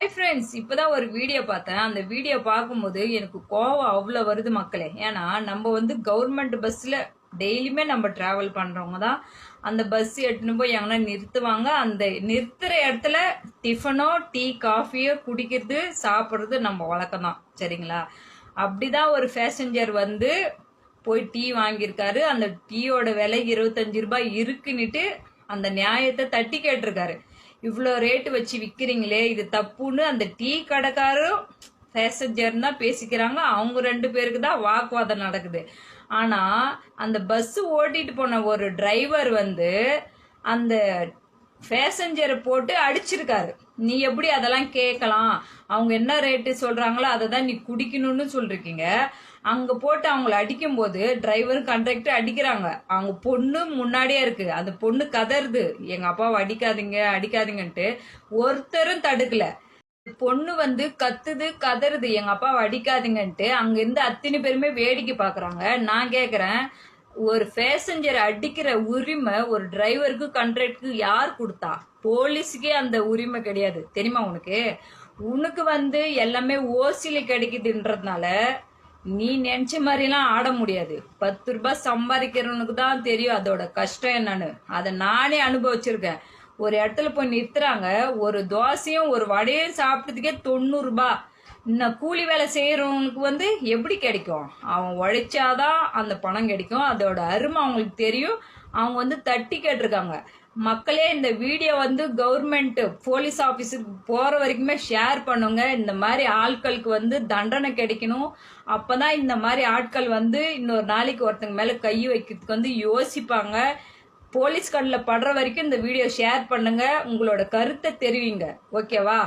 Hi friends, இப்பதான் ஒரு video பார்த்தேன். அந்த வீடியோ பார்க்கும்போது எனக்கு கோவம் அவ்வளோ வருது மக்களே. ஏன்னா நம்ம கவர்மெண்ட் பஸ்ஸில் டெய்லியுமே நம்ம டிராவல் பண்ணுறவங்க தான் அந்த பஸ் எடுத்துன்னு போய் எங்கன்னா நிறுத்துவாங்க. அந்த நிறுத்துற இடத்துல டிஃபனோ டீ காஃபியோ குடிக்கிறது சாப்பிட்றது நம்ம வழக்கம் தான், சரிங்களா? அப்படிதான் ஒரு பேசஞ்சர் போய் டீ வாங்கியிருக்காரு. அந்த டீயோட விலை 25 ரூபாய் இருக்குன்னுட்டு அந்த நியாயத்தை தட்டி கேட்டிருக்காரு. இவ்வளோ ரேட்டு வச்சு விற்கிறீங்களே, இது தப்புன்னு அந்த டீ கடைக்காரரும் பேசஞ்சர் தான் பேசிக்கிறாங்க. அவங்க 2 பேருக்கு தான் வாக்குவாதம் நடக்குது. ஆனா அந்த பஸ் ஓட்டிட்டு போன ஒரு டிரைவர் அந்த பேசஞ்சரை போட்டு அடிச்சிருக்காரு. நீ எப்படி அதெல்லாம் கேட்கலாம்? அவங்க என்ன ரேட்டு சொல்றாங்களோ அதை தான் நீ குடிக்கணும்னு சொல்றீங்க. அங்க போட்டு அவங்கள அடிக்கும் போது டிரைவரும் கண்டக்டர் அடிக்கிறாங்க. அவங்க பொண்ணு முன்னாடியே இருக்கு. அந்த பொண்ணு கதறுது, எங்க அப்பாவை அடிக்காதீங்க அடிக்காதீங்கன்ட்டு. ஒருத்தரும் தடுக்கல. பொண்ணு கத்துது கதறுது, எங்க அப்பாவை அடிக்காதீங்கன்ட்டு. அங்க இருந்து அத்தனை பேருமே வேடிக்கை பாக்குறாங்க. நான் கேக்குறேன், ஒரு பேசஞ்சர் அடிக்கிற உரிமை ஒரு டிரைவருக்கு கண்டக்டருக்கு யார் கொடுத்தா? போலீஸுக்கே அந்த உரிமை கிடையாது, தெரியுமா உனக்கு? உனக்கு எல்லாமே ஓசில கிடைக்குதுன்றதுனால நீ நினைச்ச மாதிரிலாம் ஆட முடியாது. 10 ரூபாய் சம்பாதிக்கிறவனுக்கு தான் தெரியும் அதோட கஷ்டம் என்னன்னு. அதை நானே அனுபவிச்சிருக்கேன். ஒரு இடத்துல போய் நிறுத்துறாங்க, ஒரு தோசையும் ஒரு வடையும் சாப்பிட்டதுக்கே 90 ரூபாய். இன்னும் கூலி வேலை செய்யறவங்களுக்கு எப்படி கிடைக்கும்? அவன் உழைச்சாதான் அந்த பணம் கிடைக்கும். அதோட அருமை அவங்களுக்கு தெரியும். அவங்க தட்டி கேட்டிருக்காங்க. மக்களே, இந்த வீடியோ கவர்மெண்ட் போலீஸ் ஆபீஸுக்கு போற வரைக்குமே ஷேர் பண்ணுங்க. இந்த மாதிரி ஆட்களுக்கு தண்டனை கிடைக்கணும். அப்பதான் இந்த மாதிரி ஆட்கள் இன்னொரு நாளைக்கு ஒருத்தங்க மேல கை வைக்கிறதுக்கு யோசிப்பாங்க. போலீஸ் கண்ணில் படுற வரைக்கும் இந்த வீடியோ ஷேர் பண்ணுங்க. உங்களோட கருத்தை தெரிவிங்க. ஓகேவா?